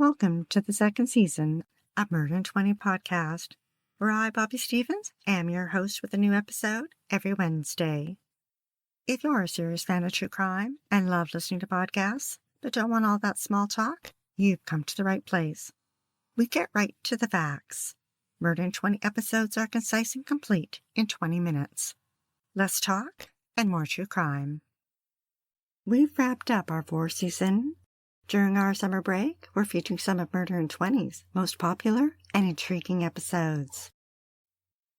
welcome to the second season of Murder in 20 podcast, where I, Bobby Stevens, am your host with a new episode every Wednesday. If you're a serious fan of true crime and love listening to podcasts, but don't want all that small talk, you've come to the right place. We get right to the facts. Murder in 20 episodes are concise and complete in 20 minutes. Less talk and more true crime. We've wrapped up our fourth season. During our summer break, we're featuring some of Murder in 20's most popular and intriguing episodes.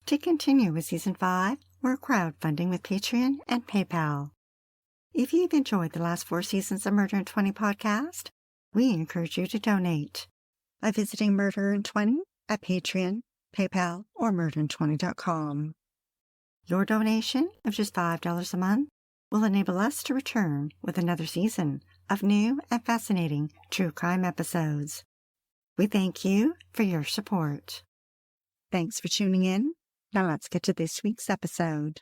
To continue with Season 5, we're crowdfunding with Patreon and PayPal. If you've enjoyed the last 4 seasons of Murder in 20 podcast, we encourage you to donate by visiting Murder in 20 at Patreon, PayPal, or murderin20.com. Your donation of just $5 a month will enable us to return with another season of new and fascinating true crime episodes. We thank you for your support. Thanks for tuning in. Now let's get to this week's episode.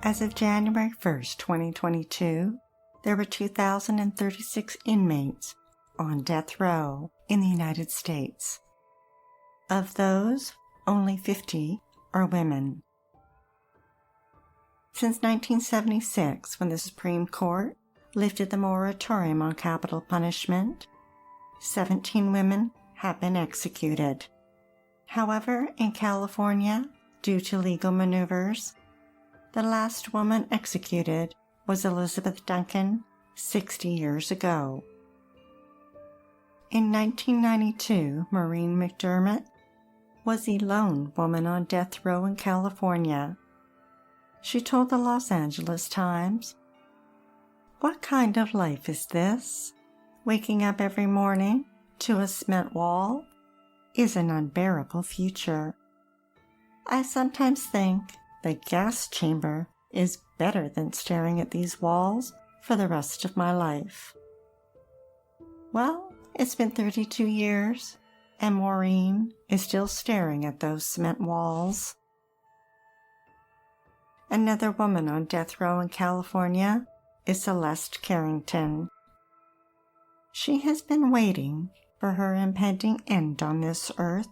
As of January 1st, 2022, there were 2,036 inmates on death row in the United States. Of those, only 50 are women. Since 1976, when the Supreme Court lifted the moratorium on capital punishment, 17 women have been executed. However, in California, due to legal maneuvers, the last woman executed was Elizabeth Duncan 60 years ago. In 1992, Maureen McDermott was the lone woman on death row in California. She told the Los Angeles Times, "What kind of life is this? Waking up every morning to a cement wall is an unbearable future. I sometimes think the gas chamber is better than staring at these walls for the rest of my life." Well, it's been 32 years, and Maureen is still staring at those cement walls. Another woman on death row in California is Celeste Carrington. She has been waiting for her impending end on this earth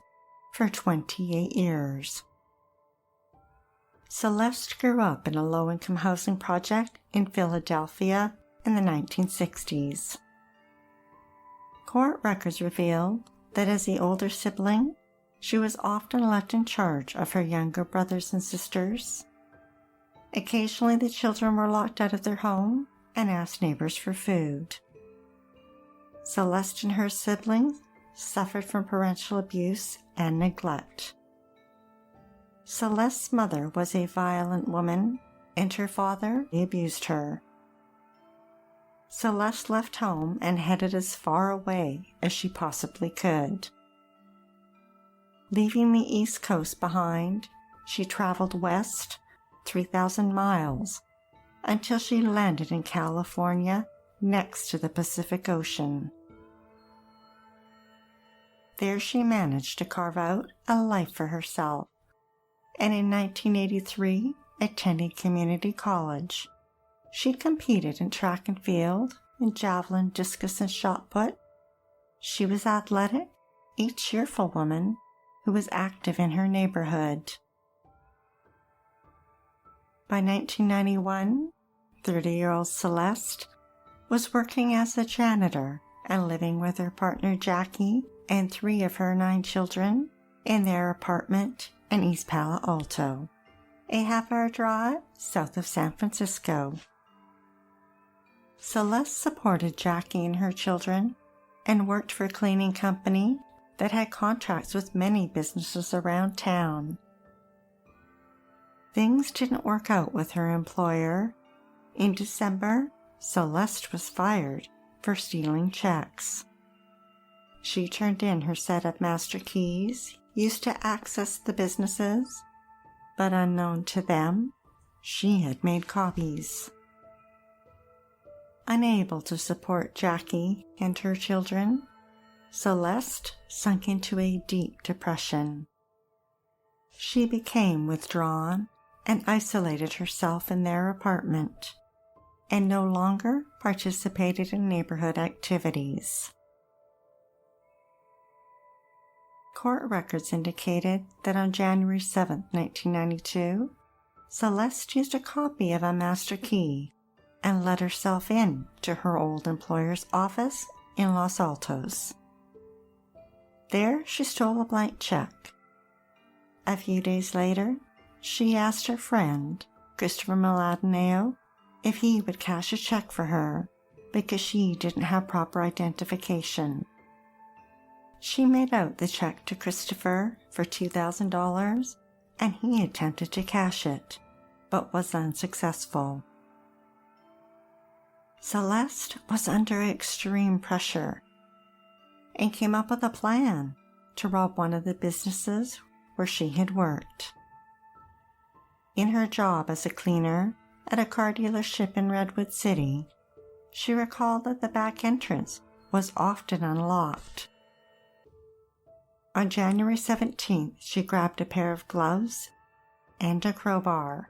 for 28 years. Celeste grew up in a low-income housing project in Philadelphia in the 1960s. Court records revealed that as the older sibling, she was often left in charge of her younger brothers and sisters. Occasionally, the children were locked out of their home and asked neighbors for food. Celeste and her siblings suffered from parental abuse and neglect. Celeste's mother was a violent woman, and her father abused her. Celeste left home and headed as far away as she possibly could. Leaving the East Coast behind, she traveled west 3,000 miles until she landed in California next to the Pacific Ocean. There she managed to carve out a life for herself, and in 1983, attending community college, she competed in track and field, in javelin, discus, and shot put. She was athletic, a cheerful woman who was active in her neighborhood. By 1991, 30-year-old Celeste was working as a janitor and living with her partner Jackie and 3 of her 9 children in their apartment in East Palo Alto, a half-hour drive south of San Francisco. Celeste supported Jackie and her children and worked for a cleaning company that had contracts with many businesses around town. Things didn't work out with her employer. In December, Celeste was fired for stealing checks. She turned in her set of master keys used to access the businesses, but unknown to them, she had made copies. Unable to support Jackie and her children, Celeste sunk into a deep depression. She became withdrawn and isolated herself in their apartment, and no longer participated in neighborhood activities. Court records indicated that on January 7, 1992, Celeste used a copy of a master key and let herself in to her old employer's office in Los Altos. There, she stole a blank check. A few days later, she asked her friend, Christopher Maldonado, if he would cash a check for her because she didn't have proper identification. She made out the check to Christopher for $2,000, and he attempted to cash it, but was unsuccessful. Celeste was under extreme pressure and came up with a plan to rob one of the businesses where she had worked. In her job as a cleaner at a car dealership in Redwood City, she recalled that the back entrance was often unlocked. On January 17th, she grabbed a pair of gloves and a crowbar.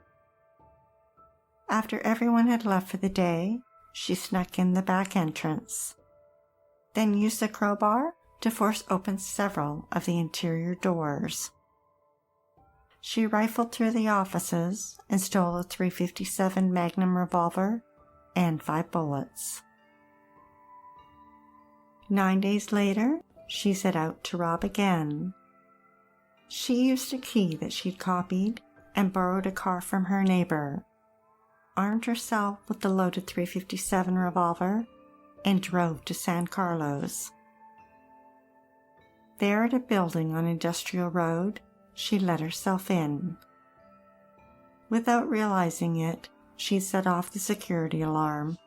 After everyone had left for the day, she snuck in the back entrance, then used the crowbar to force open several of the interior doors. She rifled through the offices and stole a .357 Magnum revolver and 5 bullets. 9 days later, she set out to rob again. She used a key that she'd copied and borrowed a car from her neighbor, armed herself with the loaded .357 revolver, and drove to San Carlos. There at a building on Industrial Road, she let herself in. Without realizing it, she set off the security alarm.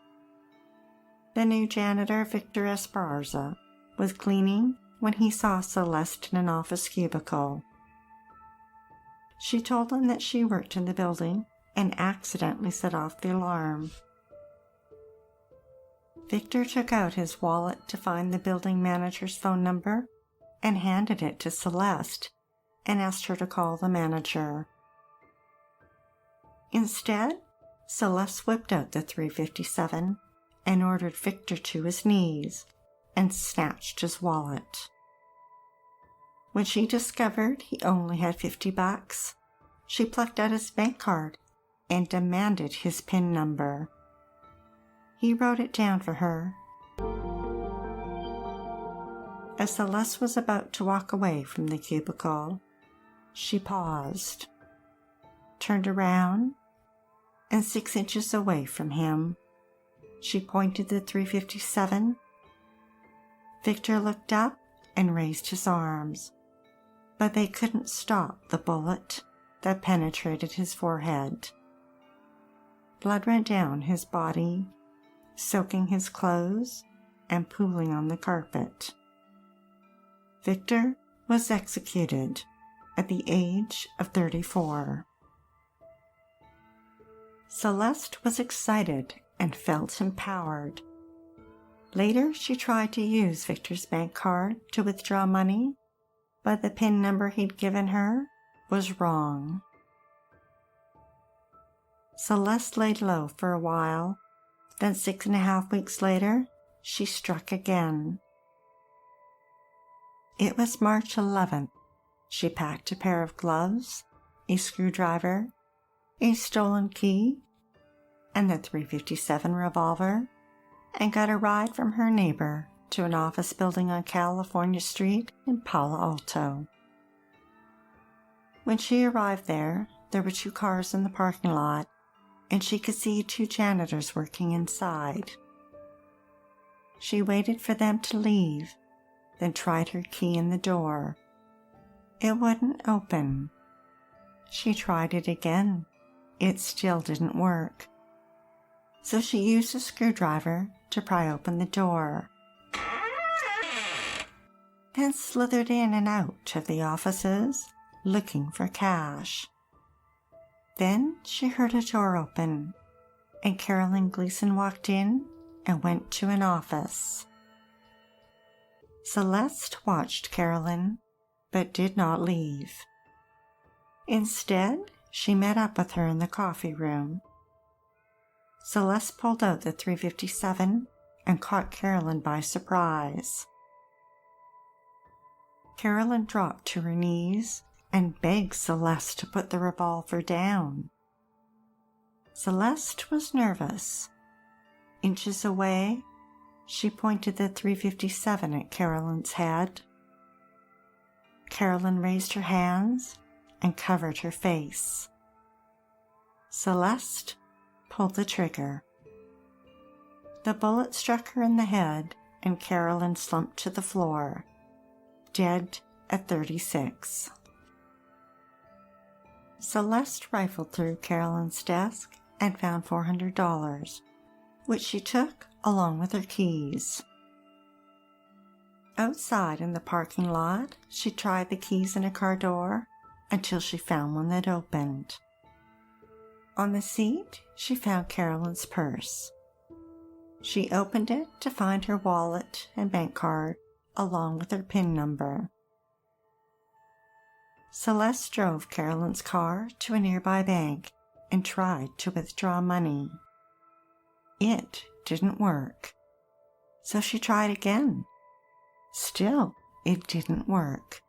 The new janitor, Victor Esparza, was cleaning when he saw Celeste in an office cubicle. She told him that she worked in the building and accidentally set off the alarm. Victor took out his wallet to find the building manager's phone number and handed it to Celeste and asked her to call the manager. Instead, Celeste whipped out the .357 and ordered Victor to his knees and snatched his wallet. When she discovered he only had $50, she plucked out his bank card and demanded his PIN number. He wrote it down for her. As Celeste was about to walk away from the cubicle, she paused, turned around, and 6 inches away from him, she pointed the .357. Victor looked up and raised his arms, but they couldn't stop the bullet that penetrated his forehead. Blood ran down his body, soaking his clothes and pooling on the carpet. Victor was executed at the age of 34. Celeste was excited and felt empowered. Later, she tried to use Victor's bank card to withdraw money, but the PIN number he'd given her was wrong. Celeste laid low for a while, then 6.5 weeks later, she struck again. It was March 11th. She packed a pair of gloves, a screwdriver, a stolen key, and the .357 revolver, and got a ride from her neighbor to an office building on California Street in Palo Alto. When she arrived there were 2 cars in the parking lot, and she could see 2 janitors working inside. She waited for them to leave, then tried her key in the door. It wouldn't open. She tried it again. It still didn't work. So she used a screwdriver to pry open the door, then slithered in and out of the offices, looking for cash. Then she heard a door open, and Carolyn Gleason walked in and went to an office. Celeste watched Carolyn, but did not leave. Instead, she met up with her in the coffee room. Celeste pulled out the .357 and caught Carolyn by surprise. Carolyn dropped to her knees and begged Celeste to put the revolver down. Celeste was nervous. Inches away, she pointed the .357 at Carolyn's head. Carolyn raised her hands and covered her face. Celeste pulled the trigger. The bullet struck her in the head and Carolyn slumped to the floor, dead at 36. Celeste rifled through Carolyn's desk and found $400, which she took along with her keys. Outside in the parking lot, she tried the keys in a car door until she found one that opened. On the seat, she found Carolyn's purse. She opened it to find her wallet and bank card, along with her PIN number. Celeste drove Carolyn's car to a nearby bank and tried to withdraw money. It didn't work. So she tried again. Still, it didn't work.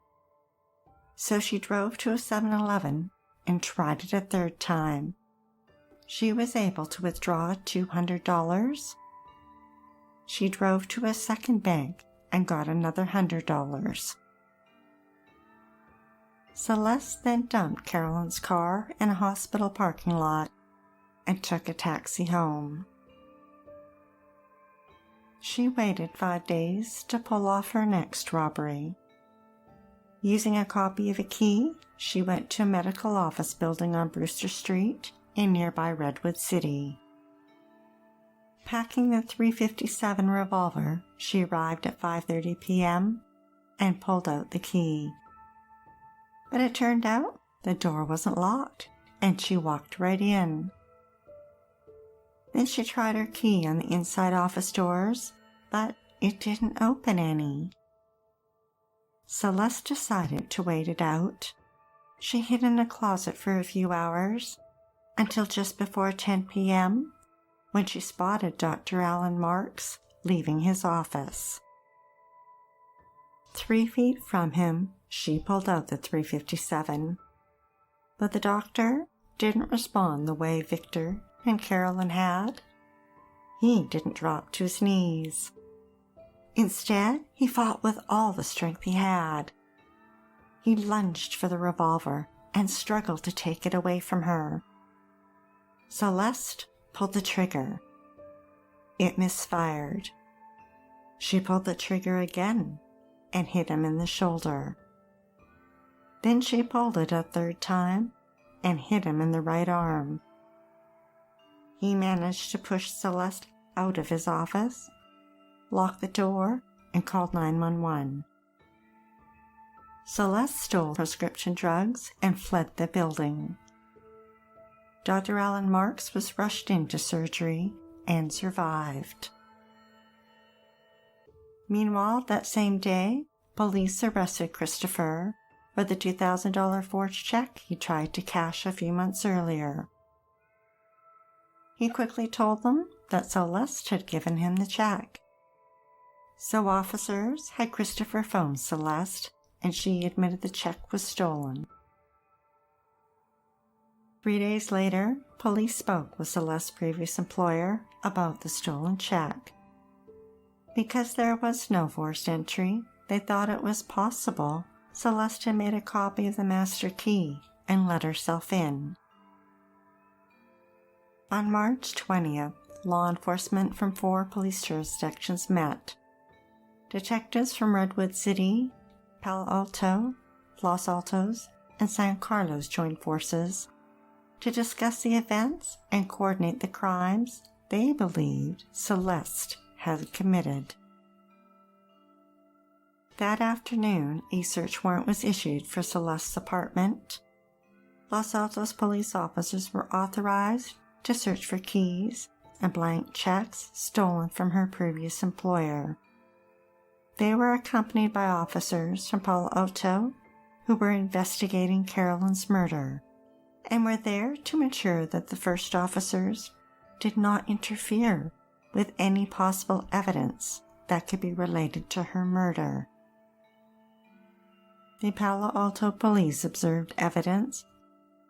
So she drove to a 7-Eleven and tried it a third time. She was able to withdraw $200. She drove to a second bank and got another $100. Celeste then dumped Carolyn's car in a hospital parking lot and took a taxi home. She waited 5 days to pull off her next robbery. Using a copy of a key, she went to a medical office building on Brewster Street in nearby Redwood City. Packing the .357 revolver, she arrived at 5:30 p.m. and pulled out the key. But it turned out the door wasn't locked, and she walked right in. Then she tried her key on the inside office doors, but it didn't open any. Celeste decided to wait it out. She hid in a closet for a few hours, until just before 10 p.m., when she spotted Dr. Alan Marks leaving his office. 3 feet from him, she pulled out the .357, but the doctor didn't respond the way Victor and Carolyn had. He didn't drop to his knees. Instead, he fought with all the strength he had. He lunged for the revolver and struggled to take it away from her. Celeste pulled the trigger. It misfired. She pulled the trigger again and hit him in the shoulder. Then she pulled it a third time and hit him in the right arm. He managed to push Celeste out of his office, locked the door, and called 911. Celeste stole prescription drugs and fled the building. Dr. Alan Marks was rushed into surgery and survived. Meanwhile, that same day, police arrested Christopher for the $2,000 forged check he tried to cash a few months earlier. He quickly told them that Celeste had given him the check. So officers had Christopher phone Celeste, and she admitted the check was stolen. 3 days later, police spoke with Celeste's previous employer about the stolen check. Because there was no forced entry, they thought it was possible Celeste had made a copy of the master key and let herself in. On March 20th, law enforcement from 4 police jurisdictions met. Detectives from Redwood City, Palo Alto, Los Altos, and San Carlos joined forces to discuss the events and coordinate the crimes they believed Celeste had committed. That afternoon, a search warrant was issued for Celeste's apartment. Los Altos police officers were authorized to search for keys and blank checks stolen from her previous employer. They were accompanied by officers from Palo Alto who were investigating Carolyn's murder and were there to ensure that the first officers did not interfere with any possible evidence that could be related to her murder. The Palo Alto police observed evidence.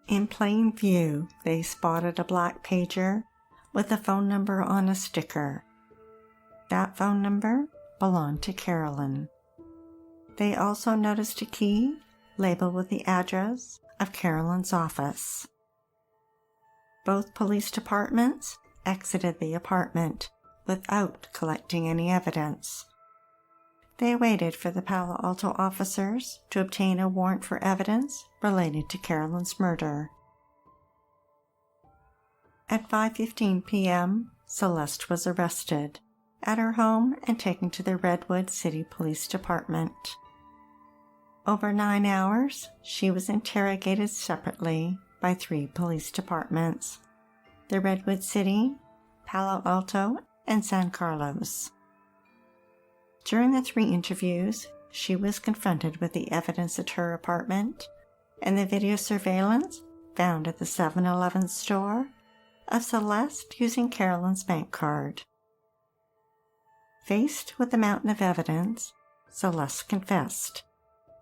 In plain view, they spotted a black pager with a phone number on a sticker. That phone number belonged to Carolyn. They also noticed a key labeled with the address of Carolyn's office. Both police departments exited the apartment without collecting any evidence. They waited for the Palo Alto officers to obtain a warrant for evidence related to Carolyn's murder. At 5:15 p.m., Celeste was arrested at her home and taken to the Redwood City Police Department. Over 9 hours, she was interrogated separately by 3 police departments: the Redwood City, Palo Alto, and San Carlos. During the 3 interviews, she was confronted with the evidence at her apartment and the video surveillance found at the 7-Eleven store of Celeste using Carolyn's bank card. Faced with a mountain of evidence, Celeste confessed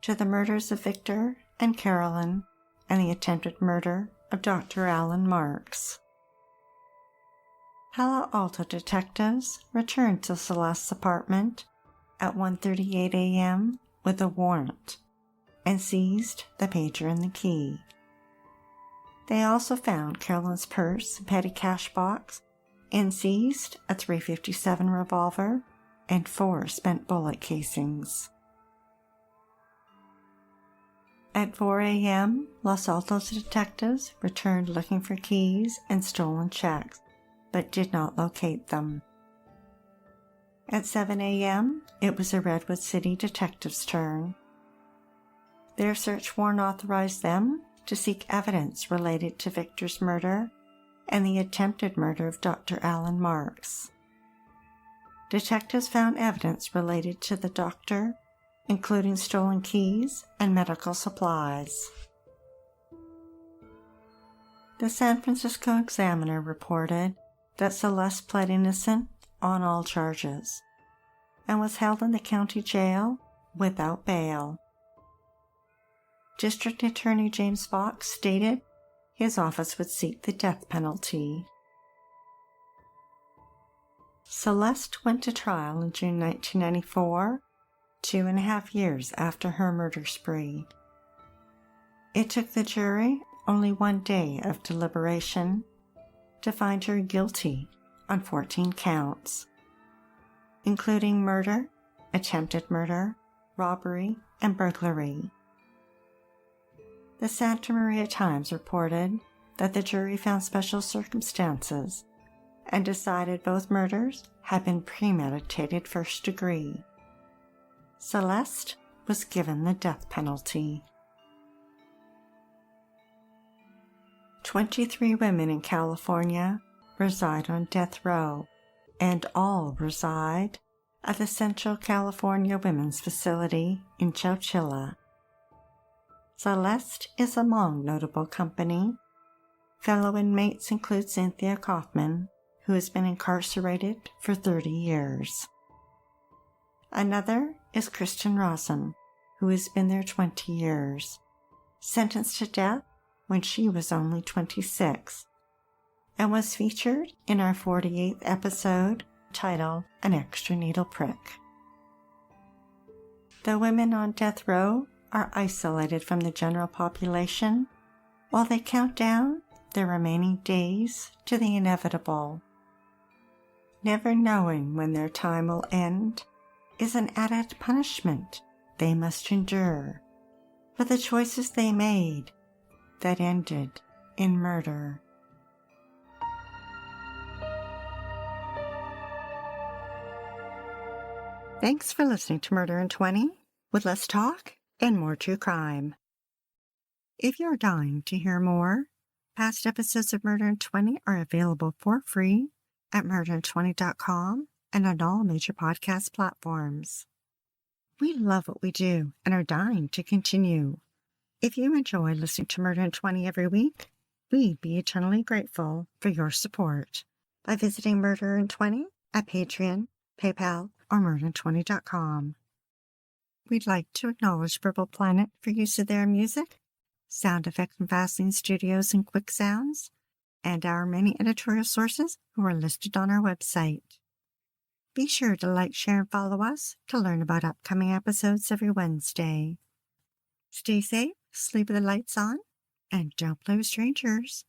to the murders of Victor and Carolyn and the attempted murder of Dr. Alan Marks. Palo Alto detectives returned to Celeste's apartment at 1:38 a.m. with a warrant and seized the pager and the key. They also found Carolyn's purse and petty cash box and seized a .357 revolver and 4 spent bullet casings. At 4 a.m., Los Altos detectives returned looking for keys and stolen checks, but did not locate them. At 7 a.m., it was the Redwood City detectives' turn. Their search warrant authorized them to seek evidence related to Victor's murder and the attempted murder of Dr. Alan Marks. Detectives found evidence related to the doctor, including stolen keys and medical supplies. The San Francisco Examiner reported that Celeste pled innocent on all charges and was held in the county jail without bail. District Attorney James Fox stated his office would seek the death penalty. Celeste went to trial in June 1994, 2.5 years after her murder spree. It took the jury only 1 day of deliberation to find her guilty on 14 counts, including murder, attempted murder, robbery, and burglary. The Santa Maria Times reported that the jury found special circumstances and decided both murders had been premeditated first degree. Celeste was given the death penalty. 23 women in California reside on death row, and all reside at the Central California Women's Facility in Chowchilla. Celeste is among notable company. Fellow inmates include Cynthia Kaufman, who has been incarcerated for 30 years. Another is Kristen Rosen, who has been there 20 years, sentenced to death when she was only 26, and was featured in our 48th episode titled An Extra Needle Prick. The women on death row are isolated from the general population while they count down their remaining days to the inevitable. Never knowing when their time will end is an added punishment they must endure for the choices they made that ended in murder. Thanks for listening to Murder in 20 with less talk and more true crime. If you're dying to hear more, past episodes of Murder in 20 are available for free at murderin20.com and on all major podcast platforms. We love what we do and are dying to continue. If you enjoy listening to Murder in 20 every week, we'd be eternally grateful for your support. by visiting Murder20 at Patreon, PayPal, or Murder20.com. We'd like to acknowledge Purple Planet for use of their music, sound effects from Vaseline Studios and Quick Sounds, and our many editorial sources who are listed on our website. Be sure to like, share, and follow us to learn about upcoming episodes every Wednesday. Stay safe, sleep with the lights on, and don't play with strangers.